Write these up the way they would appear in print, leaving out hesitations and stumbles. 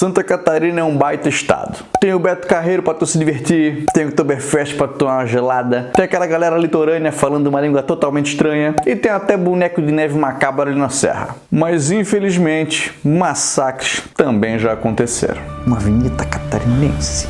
Santa Catarina é um baita estado. Tem o Beto Carreiro pra tu se divertir, tem o Oktoberfest pra tu tomar uma gelada, tem aquela galera litorânea falando uma língua totalmente estranha e tem até boneco de neve macabro ali na serra. Mas infelizmente, massacres também já aconteceram. Uma vinheta catarinense.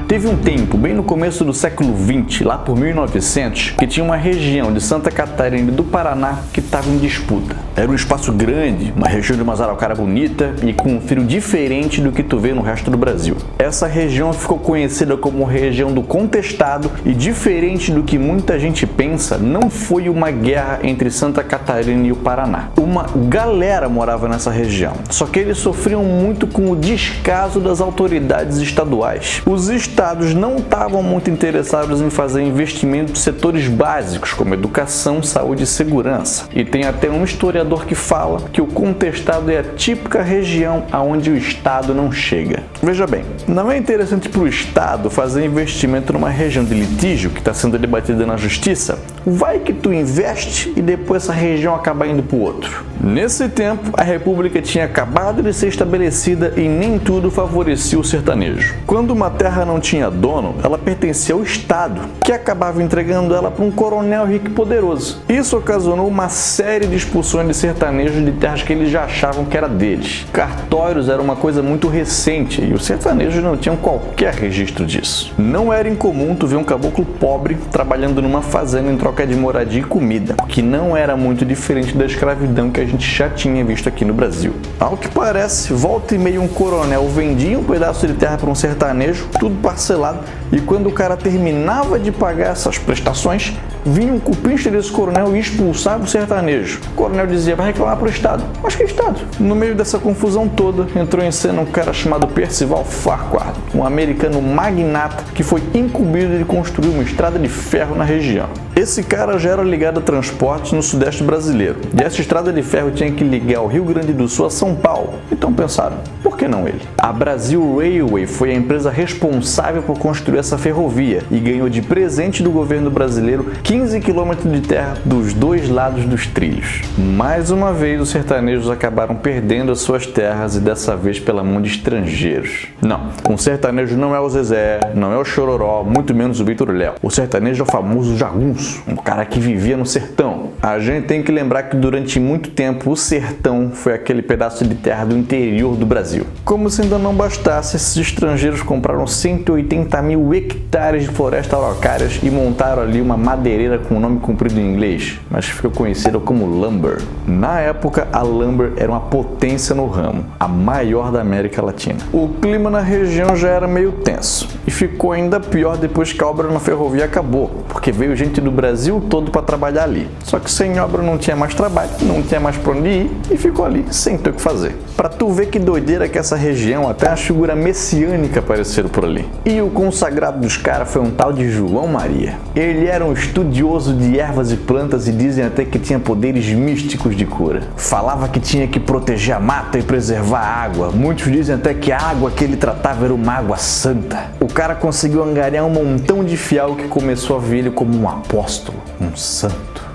Teve um tempo, bem no começo do século XX, lá por 1900, que tinha uma região de Santa Catarina e do Paraná que estava em disputa. Era um espaço grande, uma região de umas araucárias bonita e com um frio diferente do que tu vê no resto do Brasil. Essa região ficou conhecida como região do contestado e, diferente do que muita gente pensa, não foi uma guerra entre Santa Catarina e o Paraná. Uma galera morava nessa região, só que eles sofriam muito com o descaso das autoridades estaduais. Os estados não estavam muito interessados em fazer investimentos em setores básicos como educação, saúde e segurança. E tem até um historiador que fala que o contestado é a típica região aonde o estado não chega. Veja bem, não é interessante para o estado fazer investimento numa região de litígio que está sendo debatida na justiça? Vai que tu investe e depois essa região acaba indo para o outro. Nesse tempo, a república tinha acabado de ser estabelecida e nem tudo favorecia o sertanejo. Quando uma terra não tinha dono, ela pertencia ao Estado, que acabava entregando ela para um coronel rico e poderoso. Isso ocasionou uma série de expulsões de sertanejos de terras que eles já achavam que era deles. Cartórios era uma coisa muito recente e os sertanejos não tinham qualquer registro disso. Não era incomum tu ver um caboclo pobre trabalhando numa fazenda em troca de moradia e comida, o que não era muito diferente da escravidão que a gente já tinha visto aqui no Brasil. Ao que parece, volta e meia um coronel vendia um pedaço de terra para um sertanejo, tudo parcelado, e quando o cara terminava de pagar essas prestações, vinha um cupincha desse coronel e expulsava o sertanejo. O coronel dizia: vai reclamar pro Estado. Mas que Estado? No meio dessa confusão toda, entrou em cena um cara chamado Percival Farquhar, um americano magnata que foi incumbido de construir uma estrada de ferro na região. Esse cara já era ligado a transportes no sudeste brasileiro, e essa estrada de ferro tinha que ligar o Rio Grande do Sul a São Paulo. Então pensaram, por que não ele? A Brasil Railway foi a empresa responsável por construir essa ferrovia e ganhou de presente do governo brasileiro 15 quilômetros de terra dos dois lados dos trilhos. Mais uma vez, os sertanejos acabaram perdendo as suas terras e dessa vez pela mão de estrangeiros. Não, um sertanejo não é o Zezé, não é o Chororó, muito menos o Vitor Léo. O sertanejo é o famoso jagunço, um cara que vivia no sertão. A gente tem que lembrar que durante muito tempo o sertão foi aquele pedaço de terra do interior do Brasil. Como se ainda não bastasse, esses estrangeiros compraram 180 mil hectares de floresta araucárias e montaram ali uma madeireira com um nome comprido em inglês, mas que ficou conhecida como lumber. Na época, a lumber era uma potência no ramo, a maior da América Latina. O clima na região já era meio tenso e ficou ainda pior depois que a obra na ferrovia acabou, porque veio gente do Brasil todo para trabalhar ali. Só que sem obra não tinha mais trabalho, não tinha mais para onde ir e ficou ali sem ter o que fazer. Pra tu ver que doideira que essa região, até as figuras messiânicas apareceram por ali. E o consagrado dos caras foi um tal de João Maria. Ele era um estudioso de ervas e plantas e dizem até que tinha poderes místicos de cura. Falava que tinha que proteger a mata e preservar a água. Muitos dizem até que a água que ele tratava era uma água santa. O cara conseguiu angariar um montão de fiel que começou a ver ele como um apóstolo, um santo.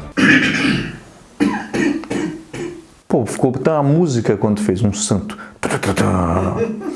Pô, ficou até uma música quando fez um santo.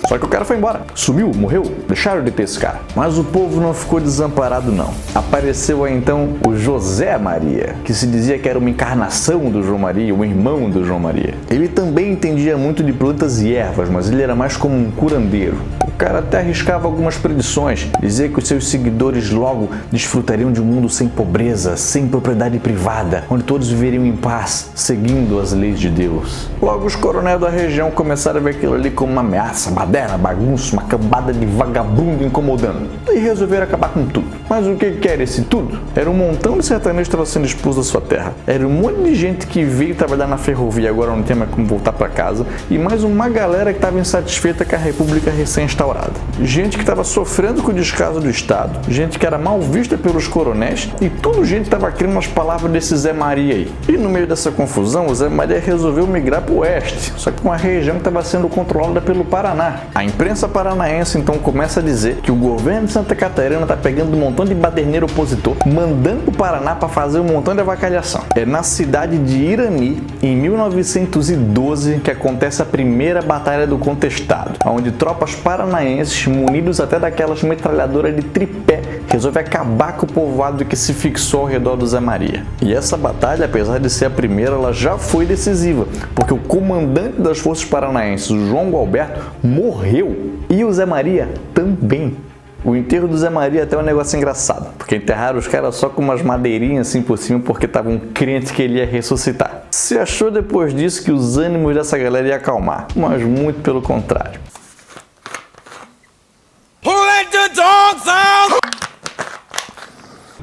Só que o cara foi embora, sumiu, morreu, deixaram de ter esse cara. Mas o povo não ficou desamparado não. Apareceu aí então o José Maria, que se dizia que era uma encarnação do João Maria, um irmão do João Maria. Ele também entendia muito de plantas e ervas, mas ele era mais como um curandeiro. O cara até arriscava algumas predições, dizia que os seus seguidores logo desfrutariam de um mundo sem pobreza, sem propriedade privada, onde todos viveriam em paz, seguindo as leis de Deus. Logo os coronéis da região começaram a ver aquilo ali como uma ameaça, baderna, bagunça, uma cambada de vagabundo incomodando, e resolveram acabar com tudo. Mas o que era esse tudo? Era um montão de sertanejos que estava sendo expulso da sua terra. Era um monte de gente que veio trabalhar na ferrovia, agora não tem mais como voltar para casa, e mais uma galera que estava insatisfeita com a república recém-instaurada. Gente que estava sofrendo com o descaso do Estado, gente que era mal vista pelos coronéis, e tudo gente que estava querendo as palavras desse Zé Maria aí. E no meio dessa confusão, o Zé Maria resolveu migrar para o oeste, só que uma região que estava sendo controlada pelo Paraná. A imprensa paranaense então começa a dizer que o governo de Santa Catarina está pegando um montão de baderneiro opositor, mandando o Paraná para fazer um montão de avacalhação. É na cidade de Irani, em 1912, que acontece a primeira Batalha do Contestado, onde tropas paranaenses, munidos até daquelas metralhadoras de tripé, resolvem acabar com o povoado que se fixou ao redor do Zé Maria. E essa batalha, apesar de ser a primeira, ela já foi decisiva, porque o comandante das forças paranaenses, o João Gualberto, morreu e o Zé Maria também. O enterro do Zé Maria até é um negócio engraçado, porque enterraram os caras só com umas madeirinhas assim por cima, porque estavam crentes que ele ia ressuscitar. Se achou depois disso que os ânimos dessa galera iam acalmar, mas muito pelo contrário.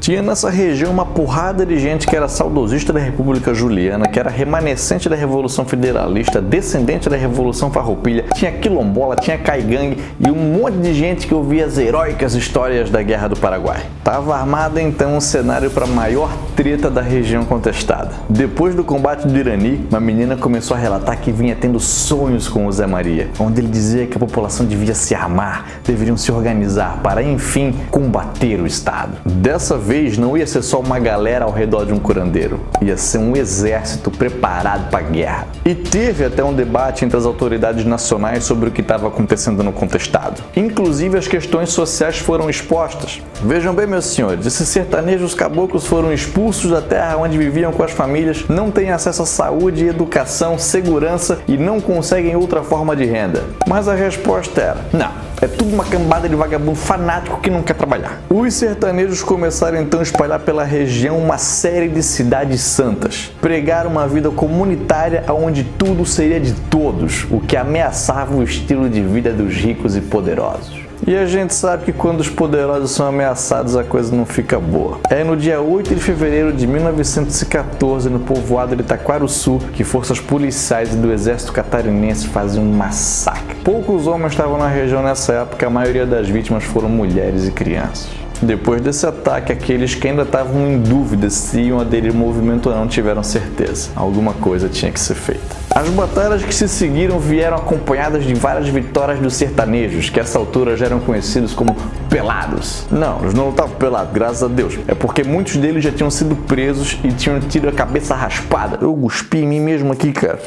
Tinha nessa região uma porrada de gente que era saudosista da República Juliana, que era remanescente da Revolução Federalista, descendente da Revolução Farroupilha, tinha quilombola, tinha caigangue e um monte de gente que ouvia as heróicas histórias da Guerra do Paraguai. Tava armado então um cenário para a maior treta da região contestada. Depois do combate do Irani, uma menina começou a relatar que vinha tendo sonhos com o Zé Maria, onde ele dizia que a população devia se armar, deveriam se organizar para, enfim, combater o Estado. Dessa vez, não ia ser só uma galera ao redor de um curandeiro, ia ser um exército preparado para a guerra. E teve até um debate entre as autoridades nacionais sobre o que estava acontecendo no contestado. Inclusive as questões sociais foram expostas. Vejam bem, meus senhores, esses sertanejos caboclos foram expulsos da terra onde viviam com as famílias, não têm acesso à saúde, educação, segurança e não conseguem outra forma de renda. Mas a resposta era: não, é tudo uma cambada de vagabundo fanático que não quer trabalhar. Os sertanejos começaram então a espalhar pela região uma série de cidades santas. Pregaram uma vida comunitária onde tudo seria de todos, o que ameaçava o estilo de vida dos ricos e poderosos. E a gente sabe que quando os poderosos são ameaçados a coisa não fica boa. É no dia 8 de fevereiro de 1914, no povoado de Taquarussu, que forças policiais e do exército catarinense fazem um massacre. Poucos homens estavam na região nessa época, a maioria das vítimas foram mulheres e crianças. Depois desse ataque, aqueles que ainda estavam em dúvida se iam aderir ao movimento ou não tiveram certeza. Alguma coisa tinha que ser feita. As batalhas que se seguiram vieram acompanhadas de várias vitórias dos sertanejos, que a essa altura já eram conhecidos como pelados. Não, eles não estavam pelados, graças a Deus. É porque muitos deles já tinham sido presos e tinham tido a cabeça raspada. Eu cuspi em mim mesmo aqui, cara.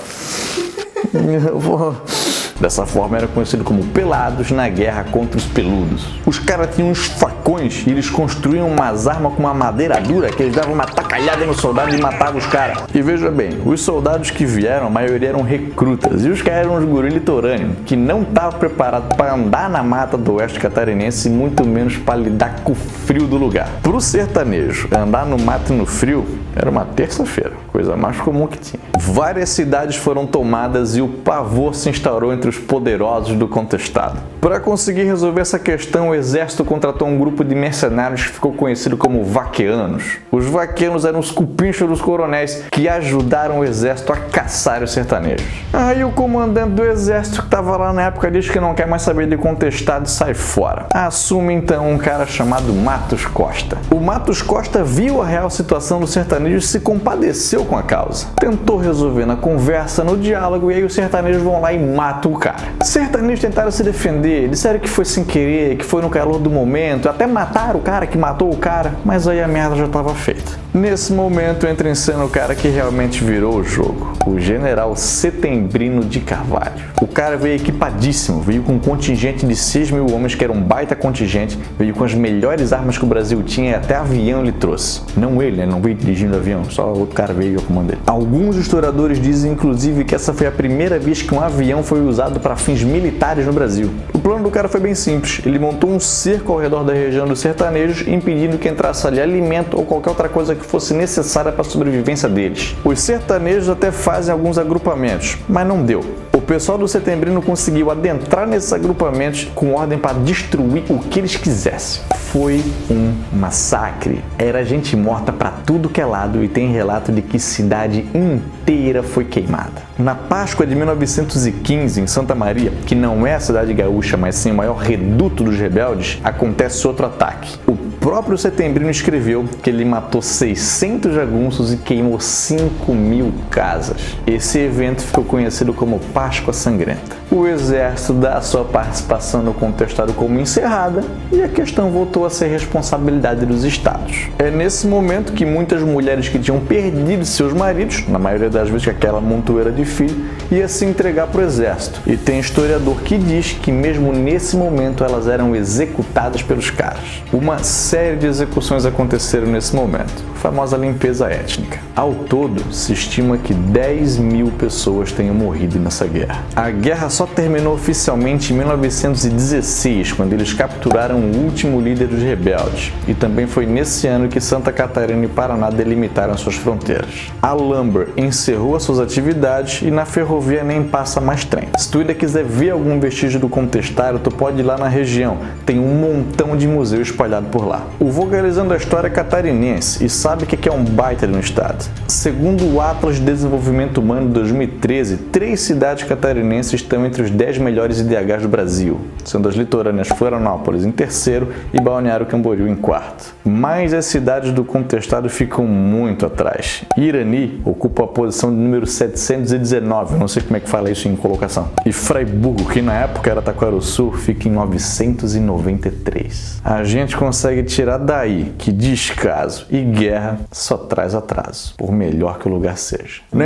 Dessa forma eram conhecidos como pelados na guerra contra os peludos. Os caras tinham uns facões e eles construíam umas armas com uma madeira dura que eles davam uma tacalhada no soldado e matavam os caras. E veja bem, os soldados que vieram, a maioria eram recrutas e os caras eram uns guri litorâneos que não estavam preparados para andar na mata do oeste catarinense e muito menos para lidar com o frio do lugar. Para o sertanejo, andar no mato e no frio era uma terça-feira, coisa mais comum que tinha. Várias cidades foram tomadas e o pavor se instaurou entre os poderosos do contestado. Para conseguir resolver essa questão, o exército contratou um grupo de mercenários que ficou conhecido como vaqueanos. Os vaqueanos eram os cupinchos dos coronéis que ajudaram o exército a caçar os sertanejos. Aí o comandante do exército que estava lá na época diz que não quer mais saber de contestado e sai fora. Assume então um cara chamado Matos Costa. O Matos Costa viu a real situação do sertanejo e se compadeceu com a causa. Tentou resolver na conversa, no diálogo, e aí os sertanejos vão lá e matam o cara. Os sertanejos tentaram se defender, disseram que foi sem querer, que foi no calor do momento, até mataram o cara que matou o cara, mas aí a merda já estava feita. Nesse momento entra em cena o cara que realmente virou o jogo, o General Setembrino de Carvalho. O cara veio equipadíssimo, veio com um contingente de 6 mil homens, que era um baita contingente, veio com as melhores armas que o Brasil tinha e até avião ele trouxe. Não ele, né? Não veio dirigindo avião, só outro cara veio ao comando dele. Alguns historiadores dizem inclusive que essa foi a primeira vez que um avião foi usado para fins militares no Brasil. O plano do cara foi bem simples, ele montou um cerco ao redor da região dos sertanejos, impedindo que entrasse ali alimento ou qualquer outra coisa que fosse necessária para a sobrevivência deles. Os sertanejos até fazem alguns agrupamentos, mas não deu. O pessoal do Setembrino conseguiu adentrar nesses agrupamentos com ordem para destruir o que eles quisessem. foi um massacre. Era gente morta para tudo que é lado e tem relato de que cidade inteira foi queimada. Na Páscoa de 1915, em Santa Maria, que não é a cidade gaúcha, mas sim o maior reduto dos rebeldes, acontece outro ataque. O próprio Setembrino escreveu que ele matou 600 jagunços e queimou 5.000 casas. Esse evento ficou conhecido como Páscoa Sangrenta. O exército dá sua participação no contestado como encerrada e a questão voltou a ser responsabilidade dos estados. É nesse momento que muitas mulheres que tinham perdido seus maridos, na maioria das vezes que aquela montoeira de filho, ia se entregar para o exército. E tem historiador que diz que mesmo nesse momento elas eram executadas pelos caras. Uma série de execuções aconteceram nesse momento, a famosa limpeza étnica. Ao todo, se estima que 10.000 pessoas tenham morrido nessa guerra. A guerra só terminou oficialmente em 1916, quando eles capturaram o último líder dos rebeldes. E também foi nesse ano que Santa Catarina e Paraná delimitaram suas fronteiras. A Lumber encerrou as suas atividades e na ferrovia nem passa mais trem. Se tu ainda quiser ver algum vestígio do contestado, tu pode ir lá na região. Tem um montão de museu espalhado por lá. O Vogalizando a História é catarinense e sabe que é um baita de um estado. Segundo o Atlas de Desenvolvimento Humano de 2013, 3 cidades catarinenses estão entre os 10 melhores IDHs do Brasil, sendo as litorâneas Florianópolis em terceiro e Balneário Camboriú em quarto. Mas as cidades do contestado ficam muito atrás. Irani ocupa a posição de número 719, eu não sei como é que fala isso em colocação. E Fraiburgo, que na época era Taquarussu, fica em 993. A gente consegue tirar daí que descaso e guerra só traz atraso, por melhor que o lugar seja.